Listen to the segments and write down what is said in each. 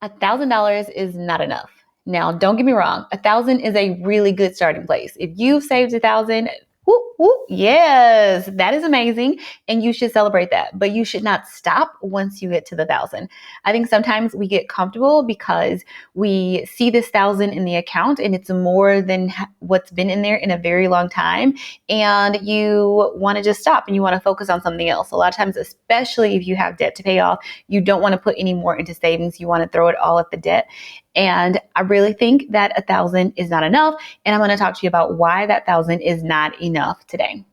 $1,000 is not enough. Now, don't get me wrong. 1,000 is a really good starting place. If you've saved 1,000, whoop, whoop, yes, that is amazing. And you should celebrate that, but you should not stop once you get to the 1,000. I think sometimes we get comfortable because we see this 1,000 in the account and it's more than what's been in there in a very long time. And you want to just stop and you want to focus on something else. A lot of times, especially if you have debt to pay off, you don't want to put any more into savings. You want to throw it all at the debt. And I really think that 1,000 is not enough. And I'm going to talk to you about why that 1,000 is not enough today.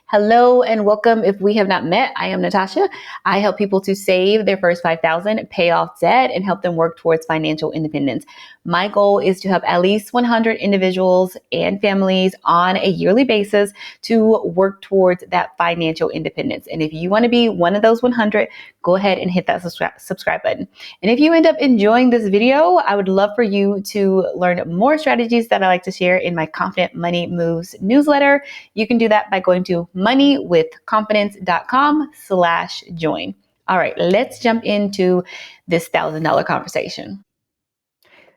Hello and welcome. If we have not met, I am Natasha. I help people to save their first 5,000, pay off debt, and help them work towards financial independence. My goal is to help at least 100 individuals and families on a yearly basis to work towards that financial independence. And if you want to be one of those 100, go ahead and hit that subscribe button. And if you end up enjoying this video, I would love for you to learn more strategies that I like to share in my Confident Money Moves newsletter. You can do that by going to moneywithconfidence.com/join. All right, let's jump into this $1,000 conversation.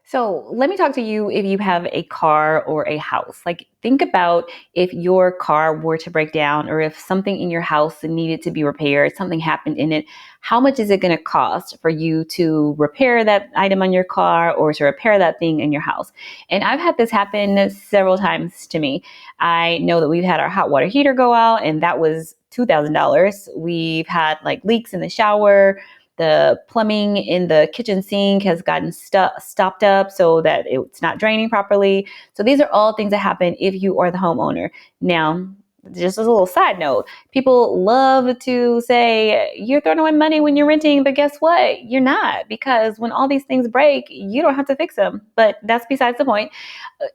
So let me talk to you if you have a car or a house. Like, think about if your car were to break down or if something in your house needed to be repaired, something happened in it. How much is it going to cost for you to repair that item on your car or to repair that thing in your house? And I've had this happen several times to me. I know that we've had our hot water heater go out and that was $2,000. We've had like leaks in the shower. The plumbing in the kitchen sink has gotten stopped up so that it's not draining properly. So these are all things that happen if you are the homeowner. Now, just as a little side note, people love to say you're throwing away money when you're renting, but guess what? You're not, because when all these things break, you don't have to fix them. But that's besides the point.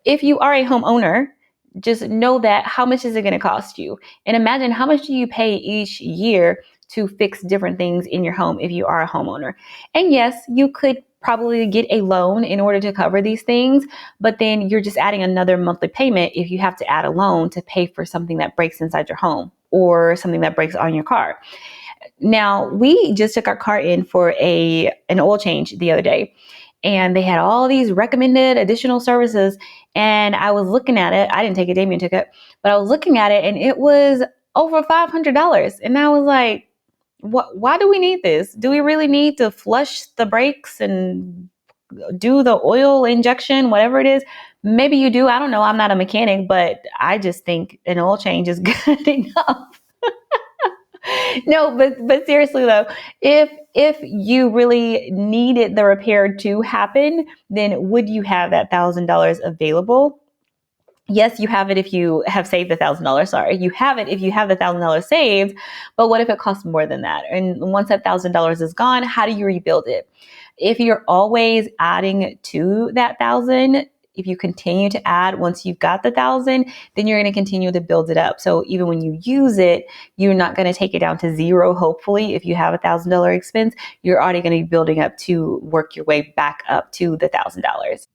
If you are a homeowner, just know that how much is it going to cost you? And imagine how much do you pay each year to fix different things in your home if you are a homeowner. And yes, you could probably get a loan in order to cover these things, but then you're just adding another monthly payment if you have to add a loan to pay for something that breaks inside your home or something that breaks on your car. Now, we just took our car in for an oil change the other day, and they had all these recommended additional services. And I was looking at it. I didn't take it, Damien took it, but I was looking at it and it was over $500. And I was like, why do we need this? Do we really need to flush the brakes and do the oil injection, whatever it is? Maybe you do. I don't know. I'm not a mechanic, but I just think an oil change is good enough. No, but seriously though, if you really needed the repair to happen, then would you have that $1,000 available? Yes, you have it if you have saved the $1,000. Sorry, you have it if you have the $1,000 saved. But what if it costs more than that? And once that $1,000 is gone, how do you rebuild it? If you're always adding to that 1,000, if you continue to add once you've got the 1,000, then you're going to continue to build it up. So even when you use it, you're not going to take it down to zero. Hopefully, if you have a $1,000 expense, you're already going to be building up to work your way back up to the $1,000.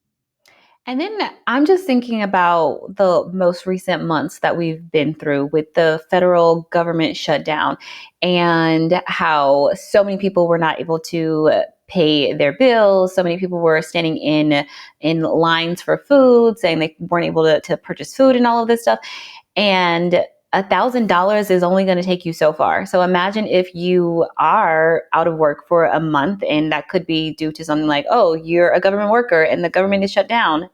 And then I'm just thinking about the most recent months that we've been through with the federal government shutdown and how so many people were not able to pay their bills. So many people were standing in lines for food, saying they weren't able to purchase food and all of this stuff. And $1,000 is only going to take you so far. So imagine if you are out of work for a month, and that could be due to something like, oh, you're a government worker and the government is shut down.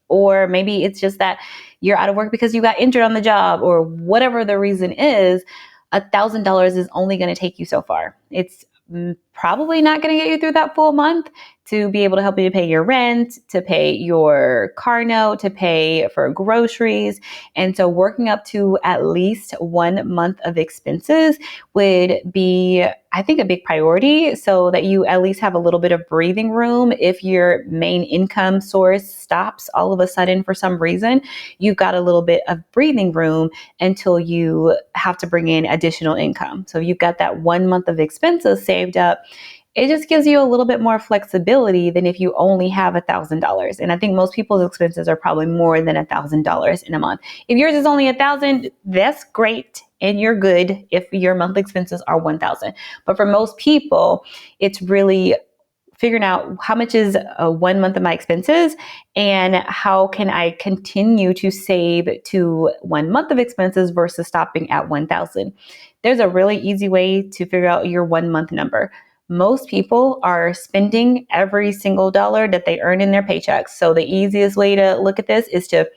Or maybe it's just that you're out of work because you got injured on the job, or whatever the reason is. $1,000 is only going to take you so far. It's probably not going to get you through that full month to be able to help you to pay your rent, to pay your car note, to pay for groceries. And so working up to at least 1 month of expenses would be, I think, a big priority, so that you at least have a little bit of breathing room. If your main income source stops all of a sudden for some reason, you've got a little bit of breathing room until you have to bring in additional income. So you've got that 1 month of expenses saved up. It just gives you a little bit more flexibility than if you only have $1,000. And I think most people's expenses are probably more than $1,000 in a month. If yours is only $1,000, that's great. And you're good if your monthly expenses are $1,000. But for most people, it's really figuring out how much is 1 month of my expenses and how can I continue to save to 1 month of expenses versus stopping at 1,000. There's a really easy way to figure out your 1 month number. Most people are spending every single dollar that they earn in their paychecks. So the easiest way to look at this is to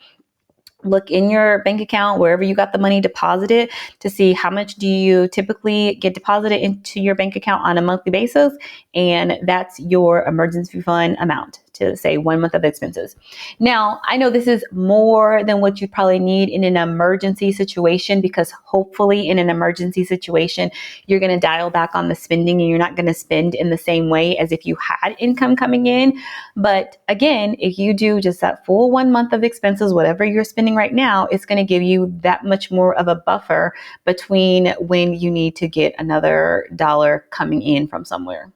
look in your bank account, wherever you got the money deposited, to see how much do you typically get deposited into your bank account on a monthly basis. And that's your emergency fund amount to say 1 month of expenses. Now, I know this is more than what you probably need in an emergency situation, because hopefully in an emergency situation, you're going to dial back on the spending and you're not going to spend in the same way as if you had income coming in. But again, if you do just that full 1 month of expenses, whatever you're spending right now, it's going to give you that much more of a buffer between when you need to get another dollar coming in from somewhere.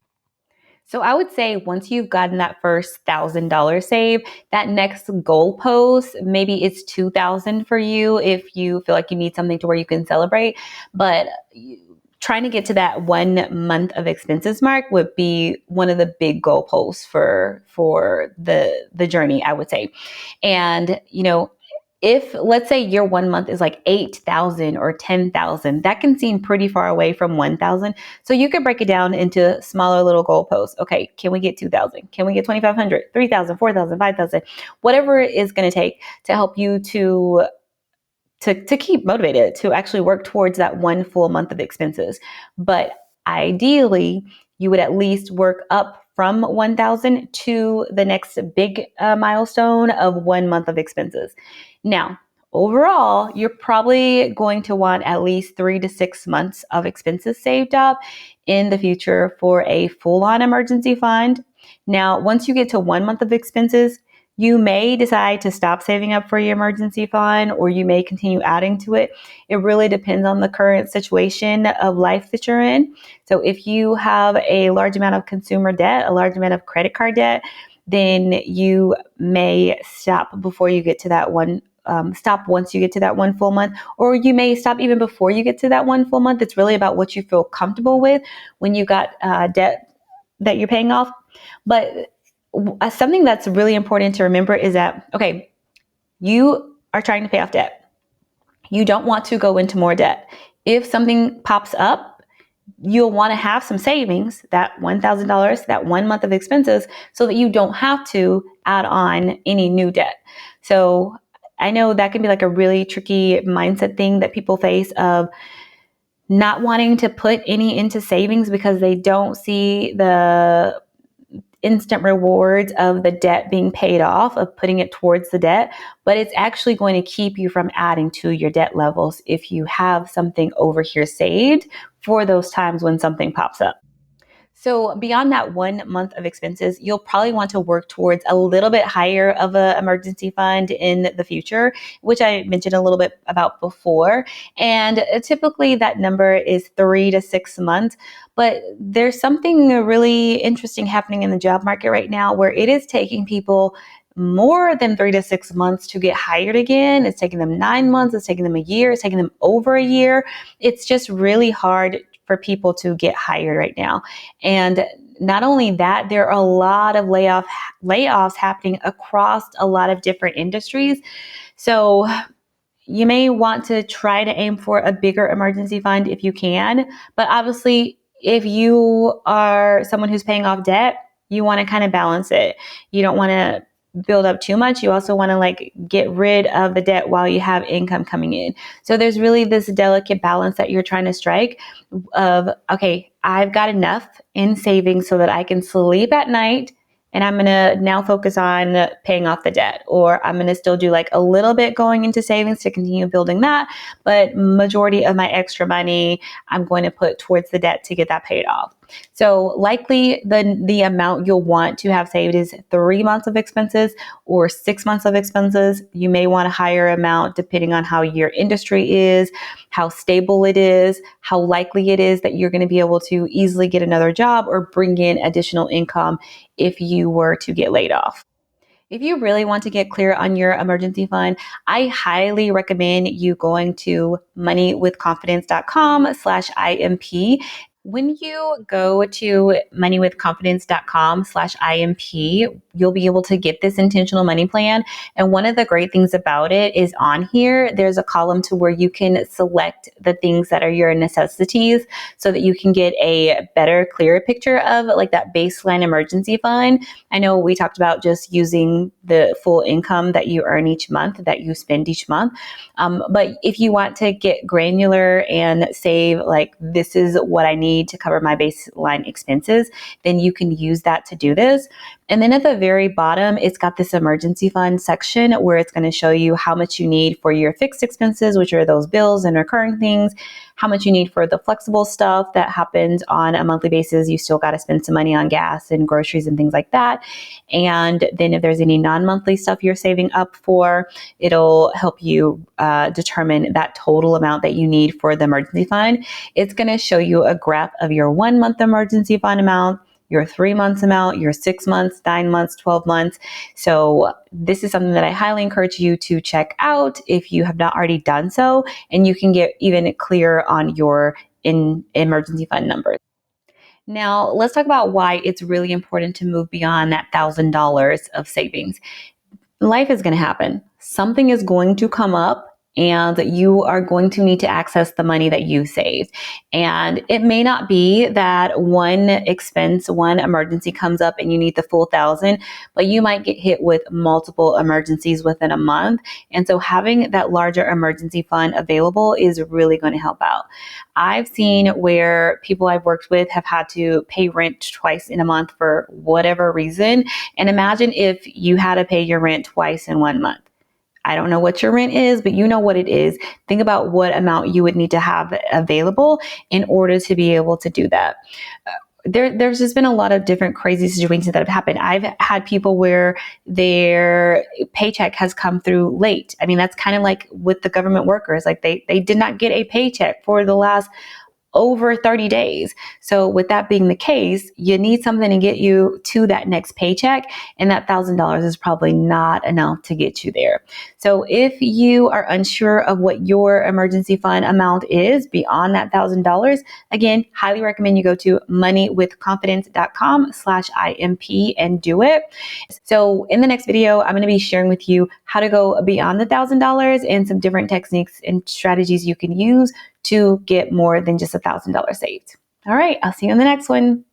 So I would say once you've gotten that first $1,000 saved, that next goalpost, maybe it's 2,000 for you if you feel like you need something to where you can celebrate. But trying to get to that 1 month of expenses mark would be one of the big goalposts for the journey, I would say. And if let's say your 1 month is like 8,000 or 10,000, that can seem pretty far away from 1,000. So you could break it down into smaller little goalposts. Okay, can we get 2,000? Can we get 2,500, 3,000, 4,000, 5,000? Whatever it is going to take to help you to keep motivated to actually work towards that one full month of expenses. But ideally, you would at least work up from 1,000 to the next big milestone of 1 month of expenses. Now, overall, you're probably going to want at least 3 to 6 months of expenses saved up in the future for a full-on emergency fund. Now, once you get to 1 month of expenses, you may decide to stop saving up for your emergency fund, or you may continue adding to it. It really depends on the current situation of life that you're in. So if you have a large amount of consumer debt, a large amount of credit card debt, then you may stop before you get to that one. Stop once you get to that one full month, or you may stop even before you get to that one full month. It's really about what you feel comfortable with when you got debt that you're paying off. But something that's really important to remember is that, okay, you are trying to pay off debt. You don't want to go into more debt. If something pops up, you'll want to have some savings, that $1,000, that 1 month of expenses, so that you don't have to add on any new debt. So I know that can be like a really tricky mindset thing that people face of not wanting to put any into savings because they don't see the instant rewards of the debt being paid off, of putting it towards the debt, but it's actually going to keep you from adding to your debt levels if you have something over here saved for those times when something pops up. So beyond that 1 month of expenses, you'll probably want to work towards a little bit higher of an emergency fund in the future, which I mentioned a little bit about before. And typically that number is 3 to 6 months. But there's something really interesting happening in the job market right now where it is taking people more than 3 to 6 months to get hired again. It's taking them 9 months. It's taking them a year. It's taking them over a year. It's just really hard for people to get hired right now. And not only that, there are a lot of layoffs happening across a lot of different industries. So you may want to try to aim for a bigger emergency fund if you can. But obviously, if you are someone who's paying off debt, you want to kind of balance it. You don't want to build up too much. You also want to get rid of the debt while you have income coming in. So there's really this delicate balance that you're trying to strike of, okay, I've got enough in savings so that I can sleep at night, and I'm going to now focus on paying off the debt, or I'm going to still do a little bit going into savings to continue building that, but majority of my extra money I'm going to put towards the debt to get that paid off. So likely the amount you'll want to have saved is 3 months of expenses or 6 months of expenses. You may want a higher amount depending on how your industry is, how stable it is, how likely it is that you're going to be able to easily get another job or bring in additional income if you were to get laid off. If you really want to get clear on your emergency fund, I highly recommend you going to moneywithconfidence.com/IMP. When you go to moneywithconfidence.com/IMP, you'll be able to get this intentional money plan. And one of the great things about it is on here, there's a column to where you can select the things that are your necessities so that you can get a better, clearer picture of like that baseline emergency fund. I know we talked about just using the full income that you earn each month, that you spend each month. But if you want to get granular and save, like, this is what I need to cover my baseline expenses, then you can use that to do this. And then at the very bottom, it's got this emergency fund section where it's going to show you how much you need for your fixed expenses, which are those bills and recurring things, how much you need for the flexible stuff that happens on a monthly basis. You still got to spend some money on gas and groceries and things like that. And then if there's any non-monthly stuff you're saving up for, it'll help you determine that total amount that you need for the emergency fund. It's going to show you a graph of your 1 month emergency fund amount, your 3 months amount, your 6 months, 9 months, 12 months. So this is something that I highly encourage you to check out if you have not already done so, and you can get even clearer on your emergency fund numbers. Now, let's talk about why it's really important to move beyond that $1,000 of savings. Life is going to happen. Something is going to come up and you are going to need to access the money that you saved. And it may not be that one expense, one emergency comes up and you need the full 1,000, but you might get hit with multiple emergencies within a month. And so having that larger emergency fund available is really going to help out. I've seen where people I've worked with have had to pay rent twice in a month for whatever reason. And imagine if you had to pay your rent twice in 1 month. I don't know what your rent is, but you know what it is. Think about what amount you would need to have available in order to be able to do that. There's just been a lot of different crazy situations that have happened. I've had people where their paycheck has come through late. I mean, that's kind of like with the government workers. Like they did not get a paycheck for the last over 30 days. So with that being the case, you need something to get you to that next paycheck. And that $1,000 is probably not enough to get you there. So if you are unsure of what your emergency fund amount is beyond that $1,000, again, highly recommend you go to moneywithconfidence.com/IMP and do it. So in the next video, I'm going to be sharing with you how to go beyond the $1,000 and some different techniques and strategies you can use to get more than just $1,000 saved. All right, I'll see you in the next one.